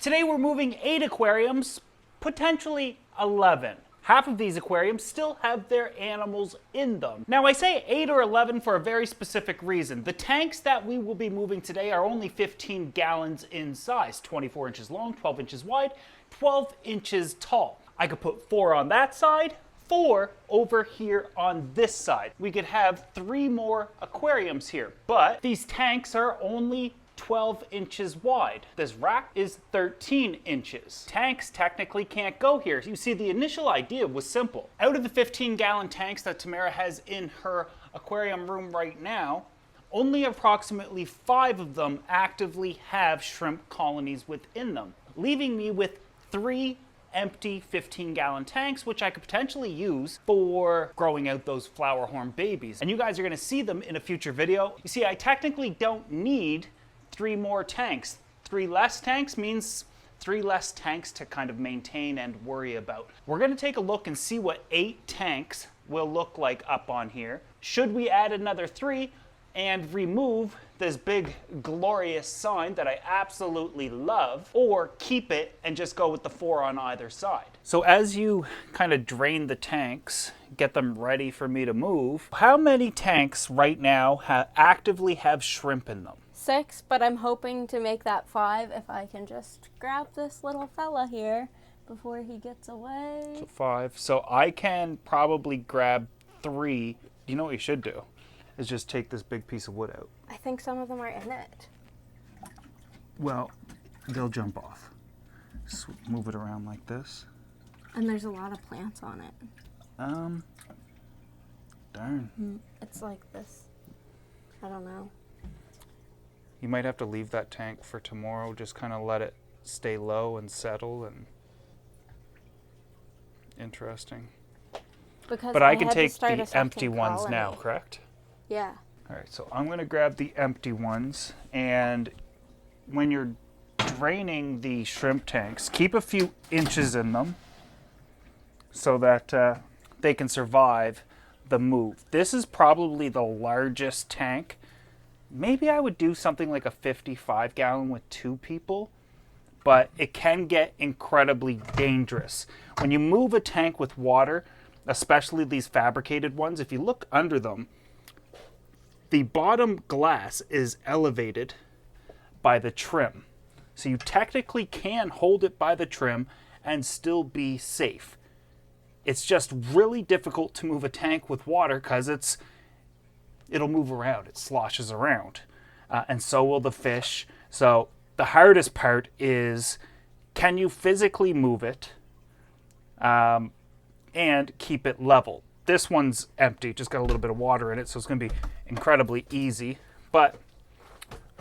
Today we're moving 8 aquariums, potentially 11. Half of these aquariums still have their animals in them. Now I say 8 or 11 for a very specific reason. The tanks that we will be moving today are only 15 gallons in size, 24 inches long, 12 inches wide, 12 inches tall. I could put 4 on that side, 4 over here on this side. We could have 3 more aquariums here, but these tanks are only 12 inches wide. This rack is 13 inches. Tanks technically can't go here. You see, the initial idea was simple. Out of the 15-gallon tanks that Tamara has in her aquarium room right now, only approximately 5 of them actively have shrimp colonies within them, leaving me with 3 empty 15-gallon tanks, which I could potentially use for growing out those flower horn babies. And you guys are gonna see them in a future video. You see, I technically don't need 3 more tanks. 3 less tanks means 3 less tanks to kind of maintain and worry about. We're gonna take a look and see what 8 tanks will look like up on here. Should we add another 3 and remove this big glorious sign that I absolutely love, or keep it and just go with the 4 on either side? So as you kind of drain the tanks, get them ready for me to move, how many tanks right now actively have shrimp in them? 6, but I'm hoping to make that 5 if I can just grab this little fella here before he gets away. So 5. So I can probably grab 3. You know what you should do? Is just take this big piece of wood out. I think some of them are in it. Well, they'll jump off. Just move it around like this. And there's a lot of plants on it. Darn. It's like this. I don't know. You might have to leave that tank for tomorrow. Just kind of let it stay low and settle and interesting. Because but I can had to take start the a second empty ones colony. now, correct? Yeah. All right, so I'm gonna grab the empty ones, and when you're draining the shrimp tanks, keep a few inches in them so that they can survive the move. This is probably the largest tank. Maybe I would do something like a 55-gallon with 2 people, but it can get incredibly dangerous. When you move a tank with water, especially these fabricated ones, if you look under them, the bottom glass is elevated by the trim. So you technically can hold it by the trim and still be safe. It's just really difficult to move a tank with water because it'll move around, it sloshes around, and so will the fish. So the hardest part is, can you physically move it and keep it level? This one's empty, just got a little bit of water in it, so it's gonna be incredibly easy, but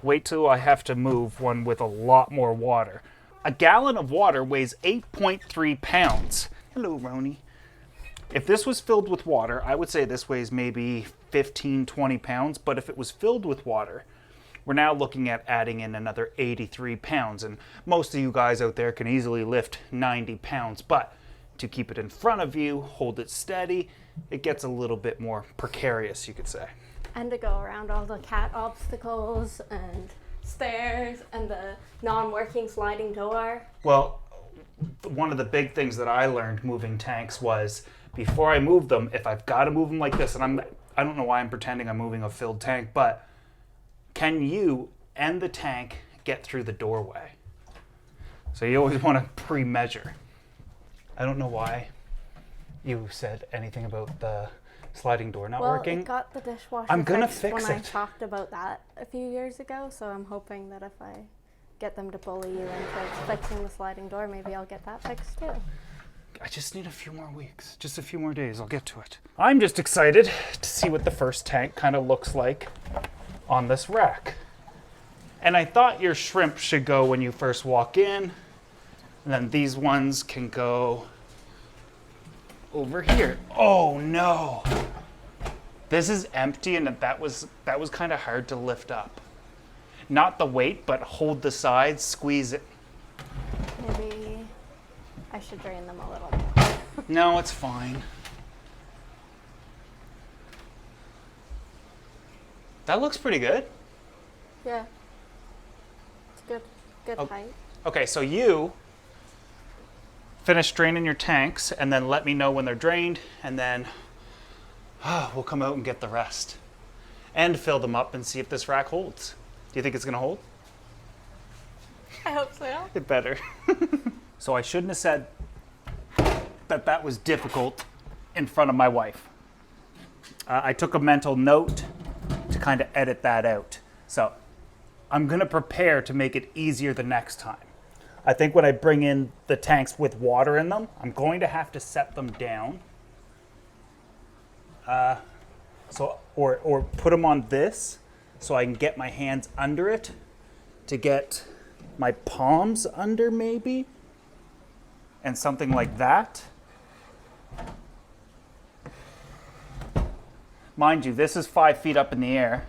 wait till I have to move one with a lot more water. A gallon of water weighs 8.3 pounds. Hello, Roni. If this was filled with water, I would say this weighs maybe 15, 20 pounds, but if it was filled with water, we're now looking at adding in another 83 pounds, and most of you guys out there can easily lift 90 pounds, but to keep it in front of you, hold it steady, it gets a little bit more precarious, you could say. And to go around all the cat obstacles and stairs and the non-working sliding door. Well, one of the big things that I learned moving tanks was, before I move them, if I've got to move them like this, and I don't know why I'm pretending I'm moving a filled tank, but can you and the tank get through the doorway? So you always want to pre-measure. I don't know why you said anything about the sliding door not working. Well, it got the dishwasher I'm gonna fixed fix when I it. talked about that a few years ago, so I'm hoping that if I get them to bully you into fixing the sliding door, maybe I'll get that fixed too. I just need a few more weeks, just a few more days, I'll get to it. I'm just excited to see what the first tank kind of looks like on this rack. And I thought your shrimp should go when you first walk in, and then these ones can go over here. Oh no! This is empty, and that was kind of hard to lift up. Not the weight, but hold the sides, squeeze it. Maybe I should drain them a little more. No, it's fine. That looks pretty good. Yeah. It's good Oh. height. Okay, so you finish draining your tanks and then let me know when they're drained, and then we'll come out and get the rest. And fill them up and see if this rack holds. Do you think it's gonna hold? I hope so. It better. So I shouldn't have said that that was difficult in front of my wife. I took a mental note to kind of edit that out. So I'm gonna prepare to make it easier the next time. I think when I bring in the tanks with water in them, I'm going to have to set them down. Or put them on this so I can get my hands under it to get my palms under maybe, and something like that. Mind you, this is 5 feet up in the air,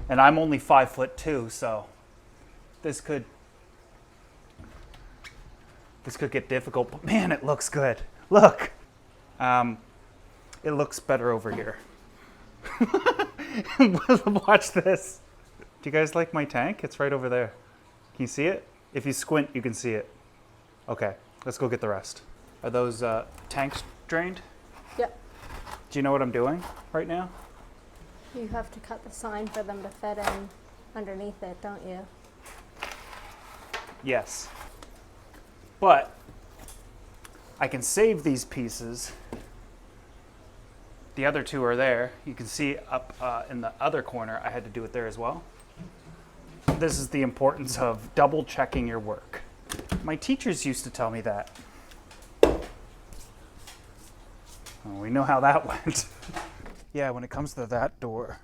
and I'm only 5'2", so this could get difficult. But man, it looks good. Look. It looks better over here. Watch this. Do you guys like my tank? It's right over there. Can you see it? If you squint, you can see it. Okay, let's go get the rest. Are those tanks drained? Yep. Do you know what I'm doing right now? You have to cut the sign for them to fit in underneath it, don't you? Yes. But I can save these pieces. The other two are there. You can see up in the other corner, I had to do it there as well. This is the importance of double checking your work. My teachers used to tell me that. Well, we know how that went. Yeah, when it comes to that door,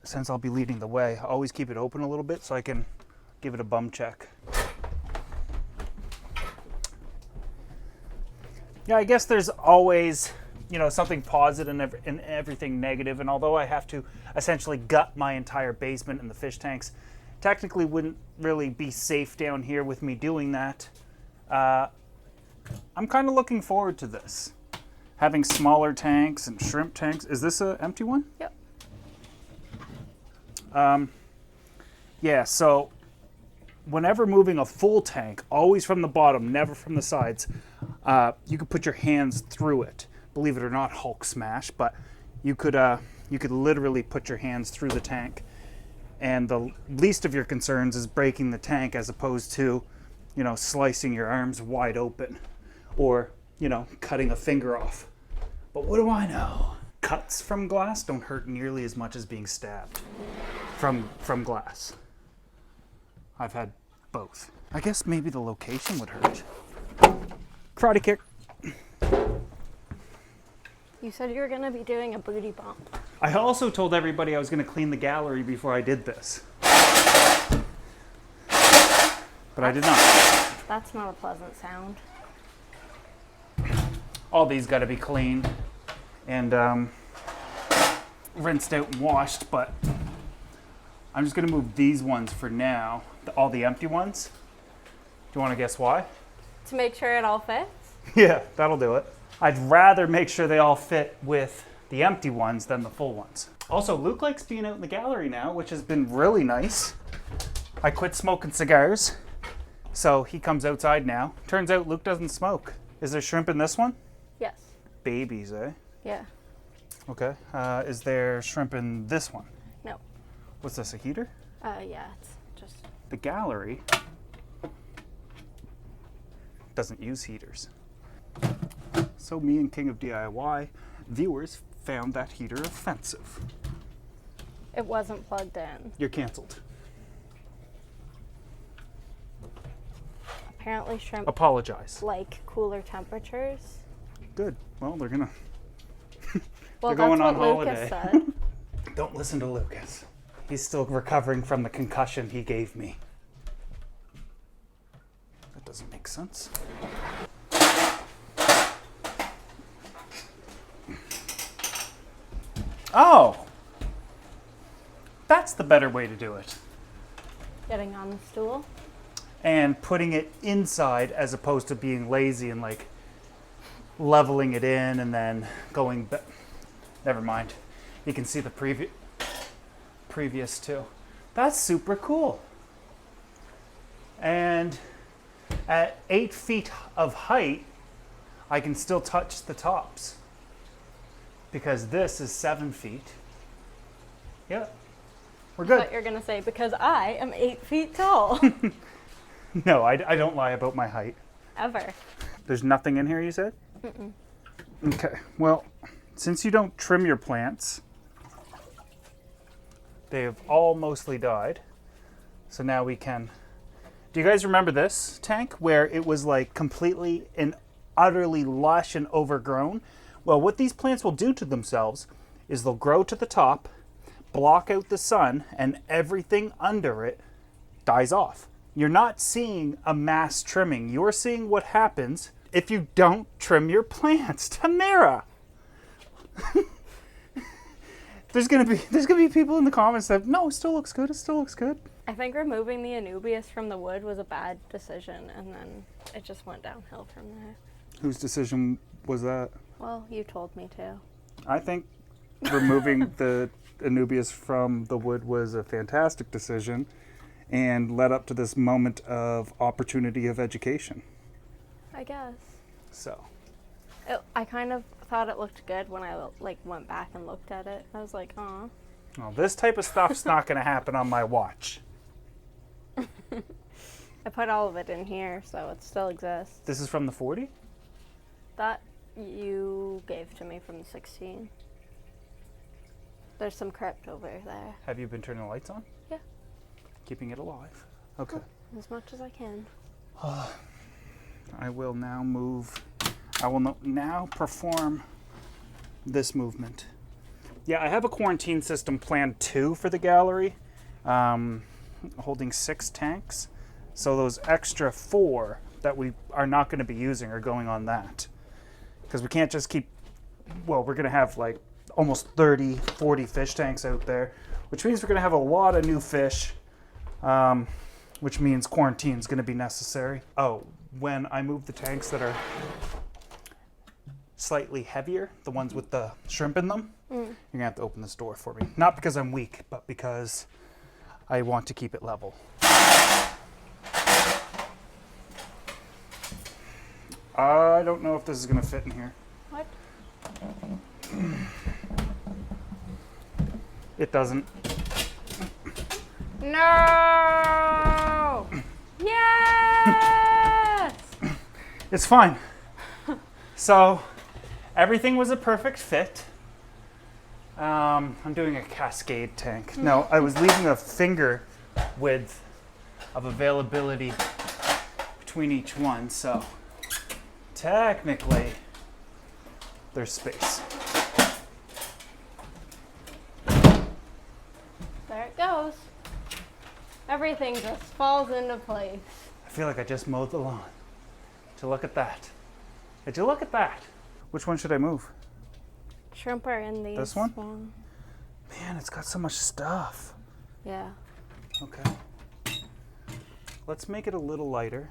since I'll be leading the way, I always keep it open a little bit so I can give it a bum check. Yeah, I guess there's always, something positive and everything negative. And although I have to essentially gut my entire basement and the fish tanks, technically wouldn't really be safe down here with me doing that. I'm kind of looking forward to this. Having smaller tanks and shrimp tanks. Is this an empty one? Yep. Yeah, so whenever moving a full tank, always from the bottom, never from the sides, you could put your hands through it. Believe it or not, Hulk smash, but you could literally put your hands through the tank, and the least of your concerns is breaking the tank as opposed to, slicing your arms wide open or, cutting a finger off. But what do I know? Cuts from glass don't hurt nearly as much as being stabbed from glass. I've had both. I guess maybe the location would hurt. Karate kick. You said you were going to be doing a booty bump. I also told everybody I was going to clean the gallery before I did this. But I did not. That's not a pleasant sound. All these got to be cleaned and rinsed out and washed, but I'm just going to move these ones for now, all the empty ones. Do you want to guess why? To make sure it all fits? Yeah, that'll do it. I'd rather make sure they all fit with the empty ones than the full ones. Also, Luke likes being out in the gallery now, which has been really nice. I quit smoking cigars, so he comes outside now. Turns out Luke doesn't smoke. Is there shrimp in this one? Yes. Babies, eh? Yeah. Okay. Is there shrimp in this one? No. What's this, a heater? Yeah, it's just... The gallery doesn't use heaters. So me and King of DIY viewers found that heater offensive. It wasn't plugged in. You're canceled. Apparently shrimp Apologize. like cooler temperatures. Good. Well, they're gonna. Well, they're going that's on what holiday. Lucas said. Don't listen to Lucas. He's still recovering from the concussion he gave me. That doesn't make sense. Oh! That's the better way to do it. Getting on the stool. And putting it inside as opposed to being lazy and like leveling it in and then going never mind. You can see the previous two. That's super cool. And at 8 feet of height, I can still touch the tops because this is 7 feet. Yeah, we're I good. thought you were going to say, because I am 8 feet tall. No, I don't lie about my height. Ever. There's nothing in here, you said? Mm-mm. Okay, well, since you don't trim your plants, they have all mostly died. So now we can... Do you guys remember this tank where it was like completely and utterly lush and overgrown? Well, what these plants will do to themselves is they'll grow to the top, block out the sun, and everything under it dies off. You're not seeing a mass trimming. You're seeing what happens if you don't trim your plants. Tamara! There's gonna be people in the comments that, no, it still looks good, it still looks good. I think removing the Anubias from the wood was a bad decision, and then it just went downhill from there. Whose decision was that? Well, you told me to. I think removing the Anubias from the wood was a fantastic decision and led up to this moment of opportunity of education. I guess. So. I kind of thought it looked good when I went back and looked at it. I was like, aw. Well, this type of stuff's not going to happen on my watch. I put all of it in here, so it still exists. This is from the 40? That you gave to me from the 16. There's some crypt over there. Have you been turning the lights on? Yeah. Keeping it alive. Okay. As much as I can. I will now move. I will now perform this movement. Yeah, I have a quarantine system planned too for the gallery, holding 6 tanks. So those extra 4 that we are not going to be using are going on that. Because we can't just keep, well, we're going to have like almost 30, 40 fish tanks out there, which means we're going to have a lot of new fish, which means quarantine is going to be necessary. Oh, when I move the tanks that are slightly heavier, the ones with the shrimp in them, you're going to have to open this door for me. Not because I'm weak, but because I want to keep it level. I don't know if this is going to fit in here. What? It doesn't. No! Yes! It's fine. So, everything was a perfect fit. I'm doing a cascade tank. No, I was leaving a finger width of availability between each one, so technically there's space. There it goes. Everything just falls into place. I feel like I just mowed the lawn. Did you look at that? Did you look at that? Which one should I move? Shrimp are in these. This one? Man, it's got so much stuff. Yeah. Okay. Let's make it a little lighter.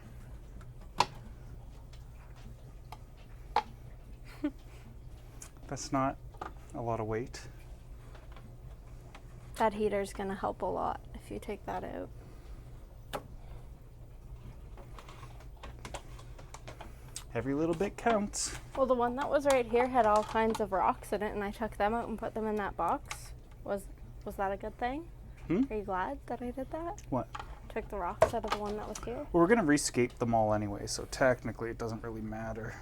That's not a lot of weight. That heater's gonna help a lot if you take that out. Every little bit counts. Well, the one that was right here had all kinds of rocks in it, and I took them out and put them in that box. Was that a good thing? Are you glad that I did that? What? Took the rocks out of the one that was here? Well, we're gonna rescape them all anyway, so technically it doesn't really matter.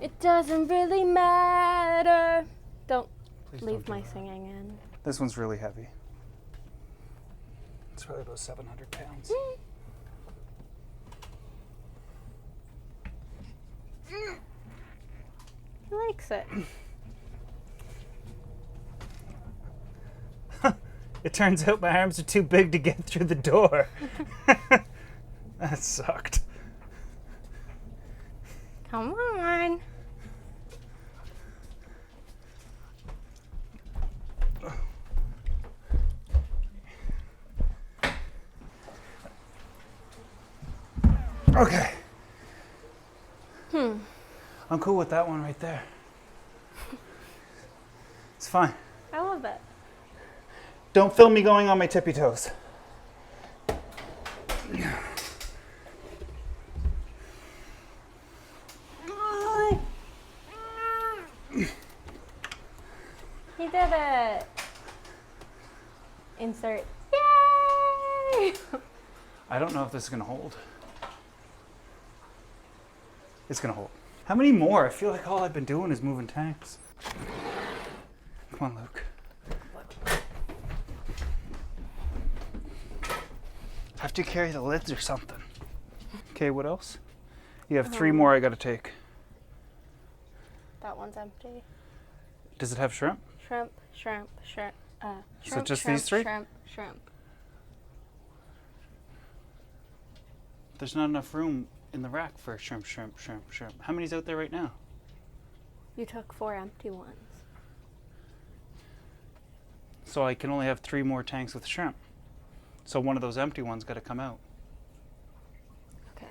It doesn't really matter. Don't Please leave don't do my that. singing in. This one's really heavy. It's probably about 700 pounds. He likes it. It turns out my arms are too big to get through the door. That sucked. Come on. Okay. I'm cool with that one right there. It's fine. I love it. Don't film me going on my tippy toes. did it. Insert. Yay! I don't know if this is gonna hold. It's gonna hold. How many more? I feel like all I've been doing is moving tanks. Come on, Luke. Have to carry the lids or something. Okay, what else? You have 3 more I gotta take. That one's empty. Does it have shrimp? Shrimp, shrimp, shrimp. So just shrimp, these 3? Shrimp, shrimp. There's not enough room in the rack for shrimp, shrimp, shrimp, shrimp. How many's out there right now? You took 4 empty ones. So I can only have 3 more tanks with shrimp. So one of those empty ones got to come out. Okay.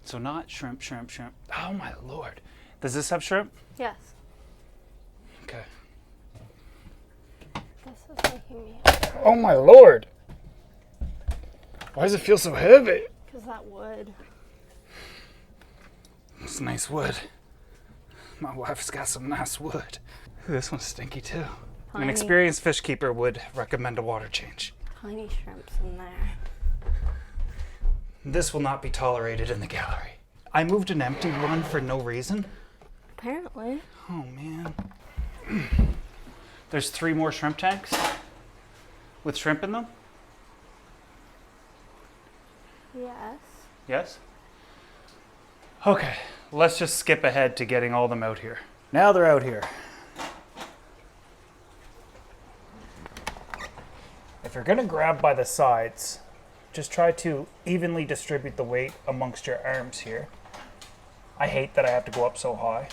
So not shrimp, shrimp, shrimp. Oh my lord. Does this have shrimp? Yes. Okay. This is making me. Oh my lord. Why does it feel so heavy? Because that wood. It's nice wood. My wife's got some nice wood. This one's stinky too. An Tiny. experienced fish keeper would recommend a water change. Tiny shrimps in there. This will not be tolerated in the gallery. I moved an empty one for no reason. Apparently. Oh man. There's 3 more shrimp tanks with shrimp in them? Yes. Yes? Okay, let's just skip ahead to getting all them out here. Now they're out here. If you're gonna grab by the sides, just try to evenly distribute the weight amongst your arms here. I hate that I have to go up so high.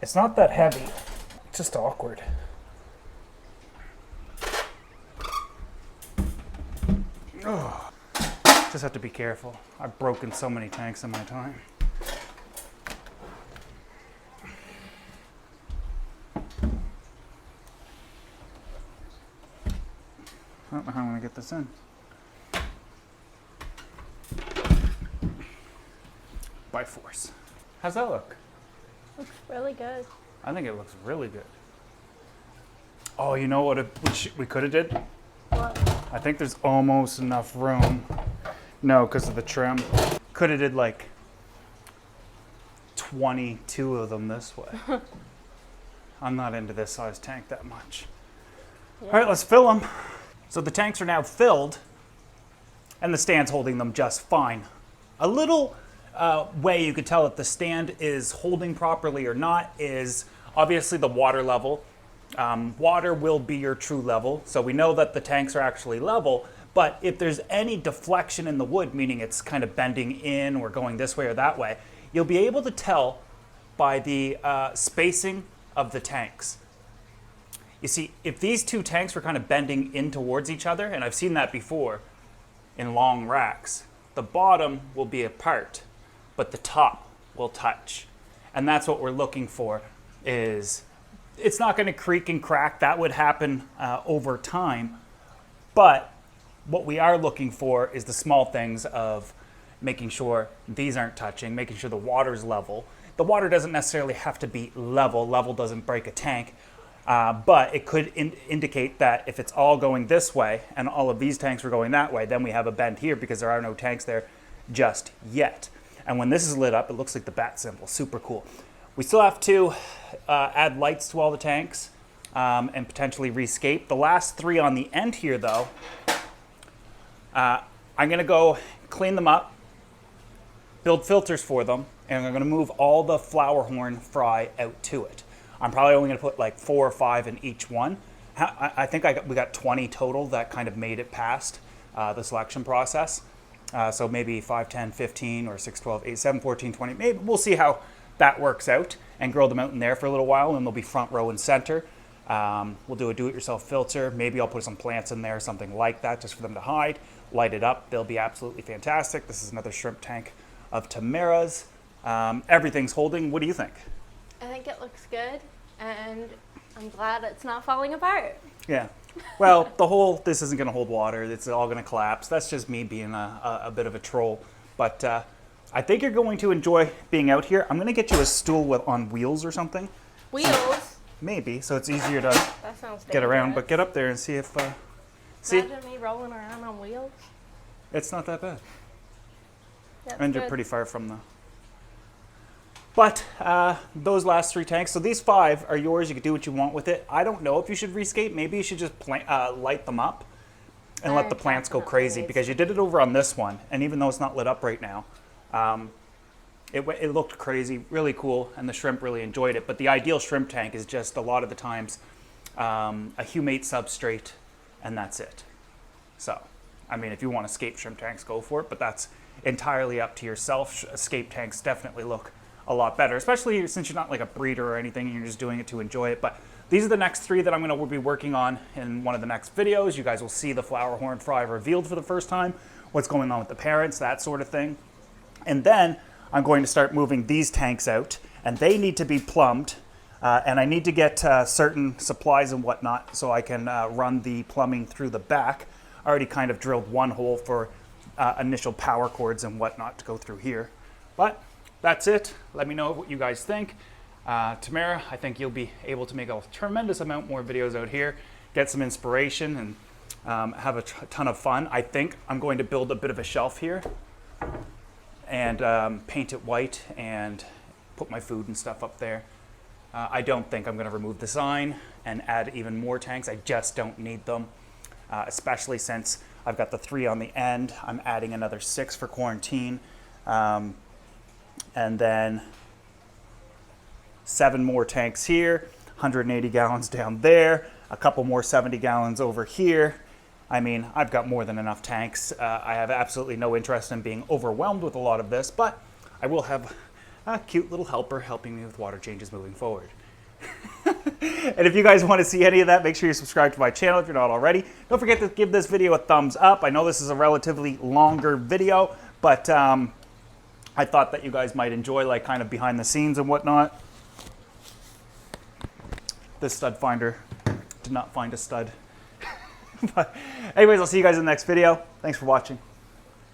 It's not that heavy, it's just awkward. Oh. Just have to be careful. I've broken so many tanks in my time. I don't know how I'm gonna get this in. By force. How's that look? Looks really good. I think it looks really good. Oh, you know what we could have did? What? I think there's almost enough room. No, because of the trim. Could have did like 22 of them this way. I'm not into this size tank that much. Yeah. All right, let's fill them. So the tanks are now filled and the stand's holding them just fine. A little way you could tell if the stand is holding properly or not is obviously the water level. Water will be your true level, so we know that the tanks are actually level, but if there's any deflection in the wood, meaning it's kind of bending in or going this way or that way, you'll be able to tell by the spacing of the tanks. You see, if these 2 tanks were kind of bending in towards each other, and I've seen that before in long racks, the bottom will be apart, but the top will touch. And that's what we're looking for, is it's not going to creak and crack. That would happen over time. But what we are looking for is the small things of making sure these aren't touching, making sure the water's level. The water doesn't necessarily have to be level. Level doesn't break a tank. But it could indicate that if it's all going this way and all of these tanks were going that way, then we have a bend here because there are no tanks there just yet. And when this is lit up, it looks like the bat symbol. Super cool. We still have to add lights to all the tanks and potentially rescape. The last 3 on the end here, though, I'm going to go clean them up, build filters for them, and I'm going to move all the flower horn fry out to it. I'm probably only going to put like 4 or 5 in each one. I think we got 20 total that kind of made it past the selection process. So maybe 5, 10, 15, or 6, 12, 8, 7, 14, 20. Maybe we'll see how that works out and grow them out in there for a little while, and they'll be front row and center. We'll do a do-it-yourself filter. Maybe I'll put some plants in there, something like that, just for them to hide. Light it up. They'll be absolutely fantastic. This is another shrimp tank of Tamara's. Everything's holding. What do you think? I think it looks good, and I'm glad it's not falling apart. Yeah. Well, this isn't going to hold water. It's all going to collapse. That's just me being a bit of a troll. But I think you're going to enjoy being out here. I'm going to get you a stool on wheels or something. Wheels? maybe, so it's easier to That sounds get around. But dangerous. get up there and see if, see, Imagine me rolling around on wheels. it's not that bad. That's And good. you're pretty far from the... But those last 3 tanks, so these 5 are yours. You can do what you want with it. I don't know if you should rescape. Maybe you should just light them up and let the plants go Definitely crazy, because you did it over on this one. And even though it's not lit up right now, it looked crazy, really cool, and the shrimp really enjoyed it. But the ideal shrimp tank is just a lot of the times a humate substrate, and that's it. So, I mean, if you want escape shrimp tanks, go for it, but that's entirely up to yourself. Escape tanks definitely look a lot better, especially since you're not like a breeder or anything, you're just doing it to enjoy it. But these are the next 3 that I'm going to be working on in one of the next videos. You guys will see the flower horn fry revealed for the first time, what's going on with the parents, that sort of thing. And then I'm going to start moving these tanks out, and they need to be plumbed, and I need to get certain supplies and whatnot so I can run the plumbing through the back. I already kind of drilled one hole for initial power cords and whatnot to go through here. But that's it. Let me know what you guys think. Tamara, I think you'll be able to make a tremendous amount more videos out here, get some inspiration, and have a ton of fun. I think I'm going to build a bit of a shelf here and paint it white and put my food and stuff up there. I don't think I'm going to remove the sign and add even more tanks. I just don't need them, especially since I've got the 3 on the end. I'm adding another 6 for quarantine. And then 7 more tanks here, 180 gallons down there, a couple more 70 gallons over here. I mean, I've got more than enough tanks. I have absolutely no interest in being overwhelmed with a lot of this, but I will have a cute little helper helping me with water changes moving forward. And if you guys want to see any of that, make sure you subscribe to my channel if you're not already. Don't forget to give this video a thumbs up. I know this is a relatively longer video, but I thought that you guys might enjoy, like, kind of behind the scenes and whatnot. This stud finder did not find a stud. But anyways, I'll see you guys in the next video. Thanks for watching.